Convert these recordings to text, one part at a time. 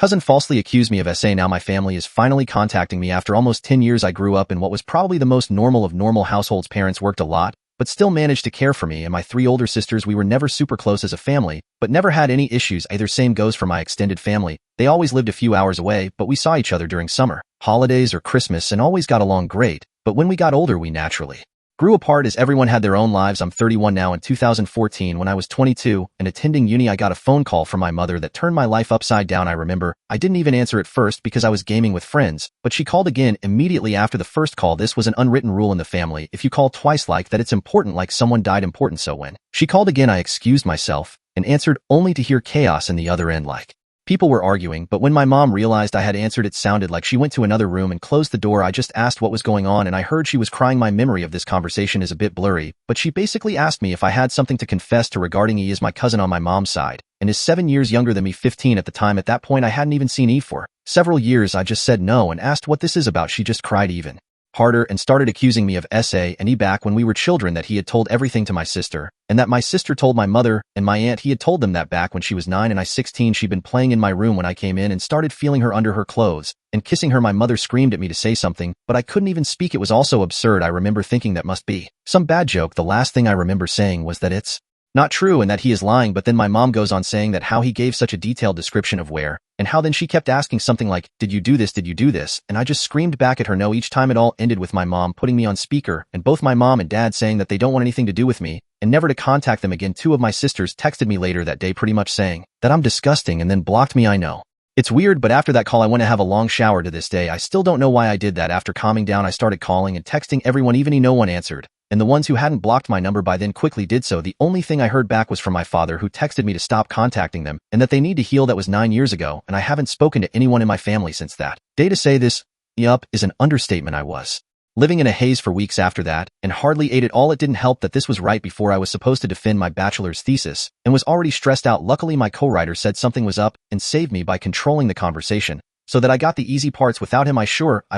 Cousin falsely accused me of SA. Now my family is finally contacting me after almost 10 years. I grew up in what was probably the most normal of normal households. Parents worked a lot, but still managed to care for me and my 3 older sisters. We were never super close as a family, but never had any issues either. Same goes for my extended family. They always lived a few hours away, but we saw each other during summer, holidays, or Christmas and always got along great. But when we got older, we naturally grew apart as everyone had their own lives. I'm 31 now. In 2014, when I was 22 and attending uni, I got a phone call from my mother that turned my life upside down. I remember I didn't even answer at first because I was gaming with friends, but she called again immediately after the first call. This was an unwritten rule in the family. If you call twice like that, it's important, like someone died important. So when she called again, I excused myself and answered only to hear chaos in the other end, like people were arguing. But when my mom realized I had answered, it sounded like she went to another room and closed the door. I just asked what was going on and I heard she was crying. My memory of this conversation is a bit blurry, but she basically asked me if I had something to confess to regarding E. Is my cousin on my mom's side and is 7 years younger than me, 15 at the time. At that point, I hadn't even seen E for several years. I just said no and asked what this is about. She just cried even harder and started accusing me of SA and E back when we were children, that he had told everything to my sister and that my sister told my mother and my aunt. He had told them that back when she was 9 and I 16. She'd been playing in my room when I came in and started feeling her under her clothes and kissing her. My mother screamed at me to say something, but I couldn't even speak. It was also absurd. I remember thinking that must be some bad joke. The last thing I remember saying was that it's not true and that he is lying. But then my mom goes on saying that how he gave such a detailed description of where and how. Then she kept asking something like, did you do this? Did you do this? And I just screamed back at her no. Each time it all ended with my mom putting me on speaker and both my mom and dad saying that they don't want anything to do with me and never to contact them again. 2 of my sisters texted me later that day pretty much saying that I'm disgusting and then blocked me. I know it's weird, but after that call I went to have a long shower. To this day I still don't know why I did that. After calming down, I started calling and texting everyone, even no one answered. And the ones who hadn't blocked my number by then quickly did so. The only thing I heard back was from my father, who texted me to stop contacting them and that they need to heal. That was 9 years ago, and I haven't spoken to anyone in my family since that day. To say this yup is an understatement. I was living in a haze for weeks after that and hardly ate at all. It didn't help that this was right before I was supposed to defend my bachelor's thesis and was already stressed out. Luckily, my co-writer said something was up and saved me by controlling the conversation so that I got the easy parts. Without him, I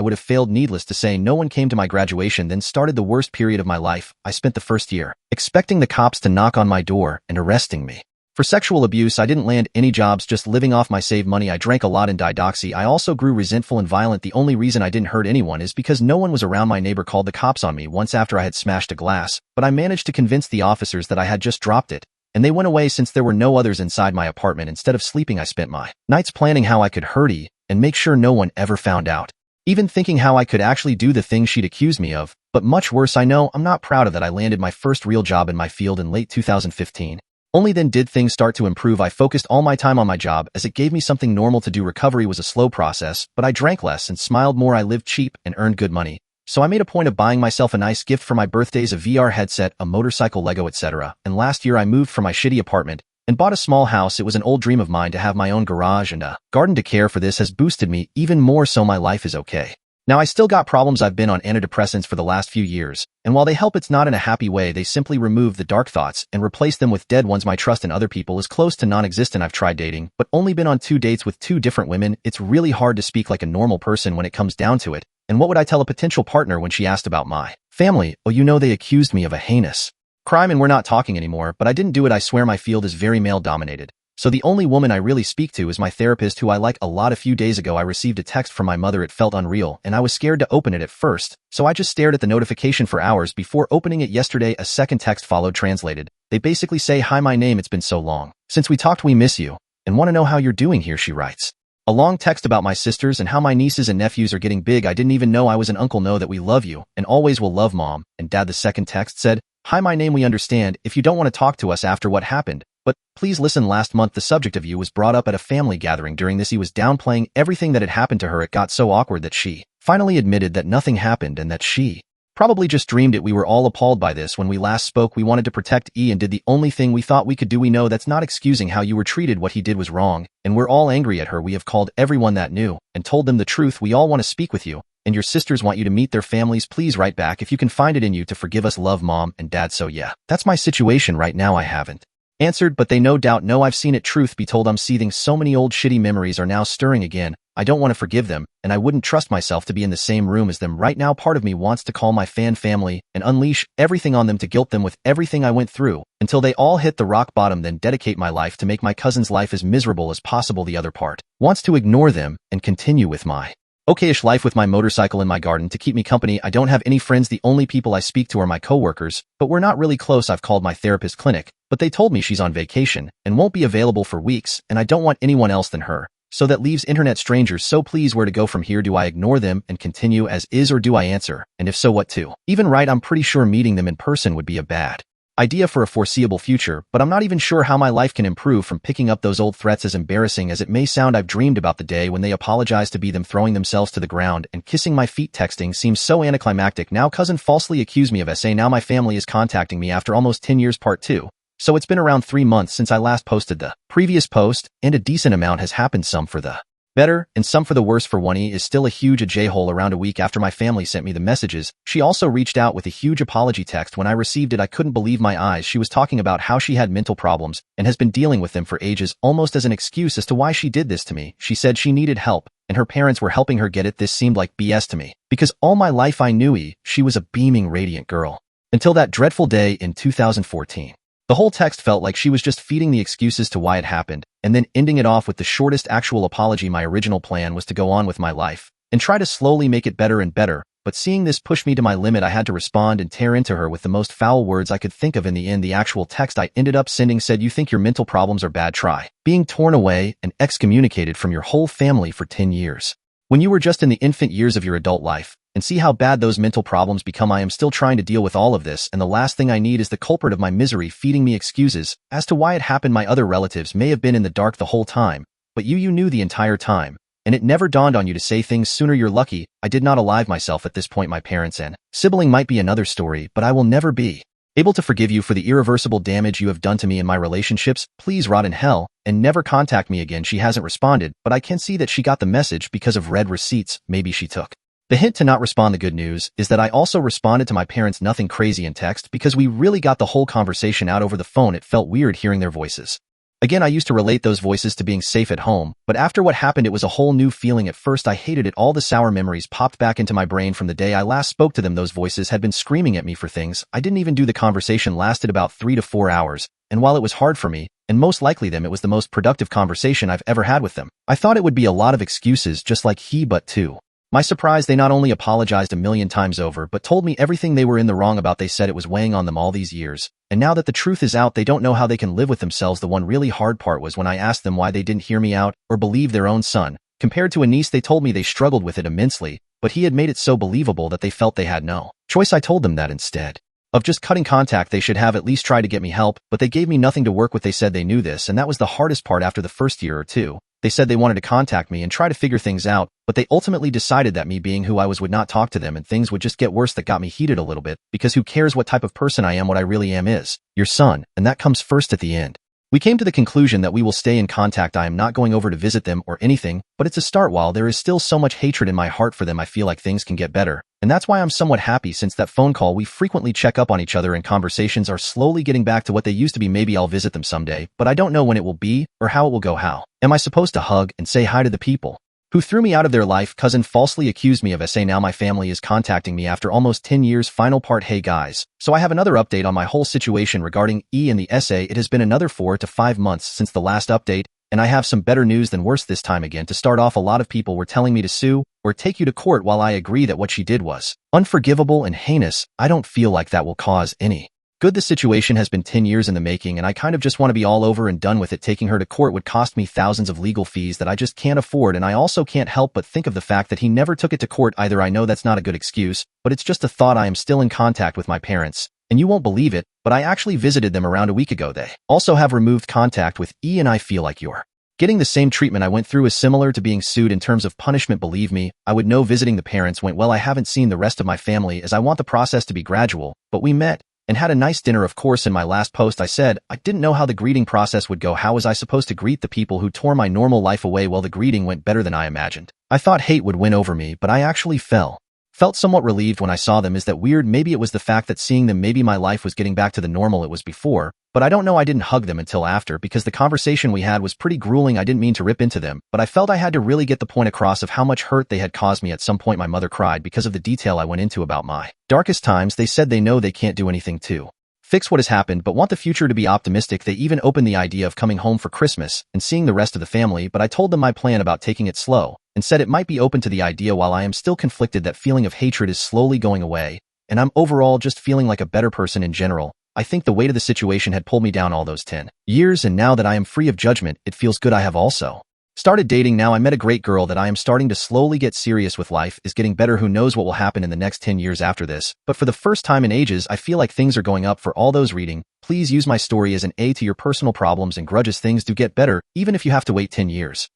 would have failed. Needless to say, no one came to my graduation. Then started the worst period of my life. I spent the first year expecting the cops to knock on my door and arresting me for sexual abuse. I didn't land any jobs, just living off my saved money. I drank a lot and died doxy. I also grew resentful and violent. The only reason I didn't hurt anyone is because no one was around. My neighbor called the cops on me once after I had smashed a glass, but I managed to convince the officers that I had just dropped it, and they went away since there were no others inside my apartment. Instead of sleeping, I spent my nights planning how I could hurt E and make sure no one ever found out, even thinking how I could actually do the things she'd accused me of. But much worse, I know. I'm not proud of that. I landed my first real job in my field in late 2015. Only then did things start to improve. I focused all my time on my job as it gave me something normal to do. Recovery was a slow process, but I drank less and smiled more. I lived cheap and earned good money. So I made a point of buying myself a nice gift for my birthdays, a VR headset, a motorcycle, Lego, etc. And last year I moved from my shitty apartment and bought a small house. It was an old dream of mine to have my own garage and a garden to care for. This has boosted me even more, so my life is okay. Now I still got problems. I've been on antidepressants for the last few years, and while they help, it's not in a happy way. They simply remove the dark thoughts and replace them with dead ones. My trust in other people is close to non-existent. I've tried dating, but only been on 2 dates with 2 different women. It's really hard to speak like a normal person when it comes down to it. And what would I tell a potential partner when she asked about my family? Oh, they accused me of a heinous crime and we're not talking anymore, but I didn't do it. I swear my field is very male-dominated. So the only woman I really speak to is my therapist, who I like a lot. A few days ago, I received a text from my mother. It felt unreal, and I was scared to open it at first, so I just stared at the notification for hours before opening it. Yesterday, a second text followed. Translated, they basically say, "Hi, my name. It's been so long since we talked. We miss you and want to know how you're doing here," she writes. A long text about my sisters and how my nieces and nephews are getting big. I didn't even know I was an uncle. Know that we love you and always will love Mom and Dad. The second text said, "Hi, my name. We understand if you don't want to talk to us after what happened, but please listen. Last month, the subject of you was brought up at a family gathering. During this, he was downplaying everything that had happened to her. It got so awkward that she finally admitted that nothing happened and that she probably just dreamed it. We were all appalled by this. When we last spoke, we wanted to protect E and did the only thing we thought we could do. We know that's not excusing how you were treated. What he did was wrong, and we're all angry at her. We have called everyone that knew and told them the truth. We all want to speak with you, and your sisters want you to meet their families. Please write back if you can find it in you to forgive us. Love, Mom and Dad." So yeah, that's my situation right now. I haven't answered, but they no doubt know I've seen it. Truth be told, I'm seething. So many old shitty memories are now stirring again. I don't want to forgive them, and I wouldn't trust myself to be in the same room as them right now. Part of me wants to call my family and unleash everything on them to guilt them with everything I went through until they all hit the rock bottom, then dedicate my life to make my cousin's life as miserable as possible. The other part wants to ignore them and continue with my okay-ish life with my motorcycle in my garden to keep me company. I don't have any friends. The only people I speak to are my coworkers, but we're not really close. I've called my therapist clinic, but they told me she's on vacation and won't be available for weeks, and I don't want anyone else than her. So that leaves internet strangers. So please, where to go from here? Do I ignore them and continue as is, or do I answer? And if so, what to even write? I'm pretty sure meeting them in person would be a bad idea for a foreseeable future, but I'm not even sure how my life can improve from picking up those old threats. As embarrassing as it may sound, I've dreamed about the day when they apologize to be them throwing themselves to the ground and kissing my feet. Texting seems so anticlimactic. Now cousin falsely accused me of SA. Now my family is contacting me after almost 10 years. Part 2. So it's been around 3 months since I last posted the previous post, and a decent amount has happened, some for the better and some for the worse. For one, is still a huge J-hole. Around a week after my family sent me the messages, she also reached out with a huge apology text. When I received it, I couldn't believe my eyes. She was talking about how she had mental problems and has been dealing with them for ages, almost as an excuse as to why she did this to me. She said she needed help, and her parents were helping her get it. This seemed like BS to me, because all my life I knew she was a beaming, radiant girl. Until that dreadful day in 2014. The whole text felt like she was just feeding the excuses to why it happened, and then ending it off with the shortest actual apology. My original plan was to go on with my life and try to slowly make it better and better, but seeing this push me to my limit, I had to respond and tear into her with the most foul words I could think of. In the end, the actual text I ended up sending said, "You think your mental problems are bad? Try being torn away and excommunicated from your whole family for 10 years. When you were just in the infant years of your adult life, and see how bad those mental problems become. I am still trying to deal with all of this, and the last thing I need is the culprit of my misery feeding me excuses as to why it happened. My other relatives may have been in the dark the whole time, but you knew the entire time, and it never dawned on you to say things sooner. You're lucky I did not alive myself at this point. My parents and sibling might be another story, but I will never be able to forgive you for the irreversible damage you have done to me and my relationships. Please rot in hell and never contact me again." She hasn't responded, but I can see that she got the message because of red receipts. Maybe she took the hint to not respond. The good news is that I also responded to my parents, nothing crazy in text, because we really got the whole conversation out over the phone. It felt weird hearing their voices. Again, I used to relate those voices to being safe at home, but after what happened, it was a whole new feeling. At first, I hated it. All the sour memories popped back into my brain from the day I last spoke to them. Those voices had been screaming at me for things I didn't even do. The conversation lasted about 3 to 4 hours, and while it was hard for me, and most likely them, it was the most productive conversation I've ever had with them. I thought it would be a lot of excuses just like but to my surprise, they not only apologized a million times over, but told me everything they were in the wrong about. They said it was weighing on them all these years, and now that the truth is out, they don't know how they can live with themselves. The one really hard part was when I asked them why they didn't hear me out or believe their own son. Compared to a niece, they told me they struggled with it immensely, but he had made it so believable that they felt they had no choice. I told them that instead of just cutting contact, they should have at least tried to get me help, but they gave me nothing to work with. They said they knew this, and that was the hardest part. After the first year or two, they said they wanted to contact me and try to figure things out, but they ultimately decided that me being who I was would not talk to them and things would just get worse. That got me heated a little bit, because who cares what type of person I am? What I really am is your son, and that comes first at the end. We came to the conclusion that we will stay in contact. I am not going over to visit them or anything, but it's a start. While there is still so much hatred in my heart for them, I feel like things can get better, and that's why I'm somewhat happy. Since that phone call, we frequently check up on each other and conversations are slowly getting back to what they used to be. Maybe I'll visit them someday, but I don't know when it will be or how it will go. How am I supposed to hug and say hi to the people who threw me out of their life? Cousin falsely accused me of SA. Now my family is contacting me after almost 10 years. Final part. Hey guys, so I have another update on my whole situation regarding and the SA. It has been another 4 to 5 months since the last update, and I have some better news than worse this time again. To start off, a lot of people were telling me to sue or take you to court. While I agree that what she did was unforgivable and heinous, I don't feel like that will cause any good. The situation has been 10 years in the making, and I kind of just want to be all over and done with it. Taking her to court would cost me thousands of legal fees that I just can't afford, and I also can't help but think of the fact that he never took it to court either. I know that's not a good excuse, but it's just a thought. I am still in contact with my parents, and you won't believe it, but I actually visited them around a week ago. They also have removed contact with and I feel like you're getting the same treatment I went through is similar to being sued in terms of punishment. Believe me, I would know. Visiting the parents went well. I haven't seen the rest of my family as I want the process to be gradual, but we met and had a nice dinner. Of course, in my last post I said I didn't know how the greeting process would go. How was I supposed to greet the people who tore my normal life away? Well, the greeting went better than I imagined. I thought hate would win over me, but I actually fell Felt somewhat relieved when I saw them. Is that weird? Maybe it was the fact that seeing them, maybe my life was getting back to the normal it was before, but I don't know. I didn't hug them until after because the conversation we had was pretty grueling. I didn't mean to rip into them, but I felt I had to really get the point across of how much hurt they had caused me. At some point my mother cried because of the detail I went into about my darkest times. They said they know they can't do anything to fix what has happened, but want the future to be optimistic. They even opened the idea of coming home for Christmas and seeing the rest of the family, but I told them my plan about taking it slow and said it might be open to the idea. While I am still conflicted, that feeling of hatred is slowly going away, and I'm overall just feeling like a better person in general. I think the weight of the situation had pulled me down all those 10 years, and now that I am free of judgment, it feels good. I have also started dating now. I met a great girl that I am starting to slowly get serious with. Life is getting better. Who knows what will happen in the next 10 years after this, but for the first time in ages, I feel like things are going up. For all those reading, please use my story as an aid to your personal problems and grudges. Things do get better, even if you have to wait 10 years.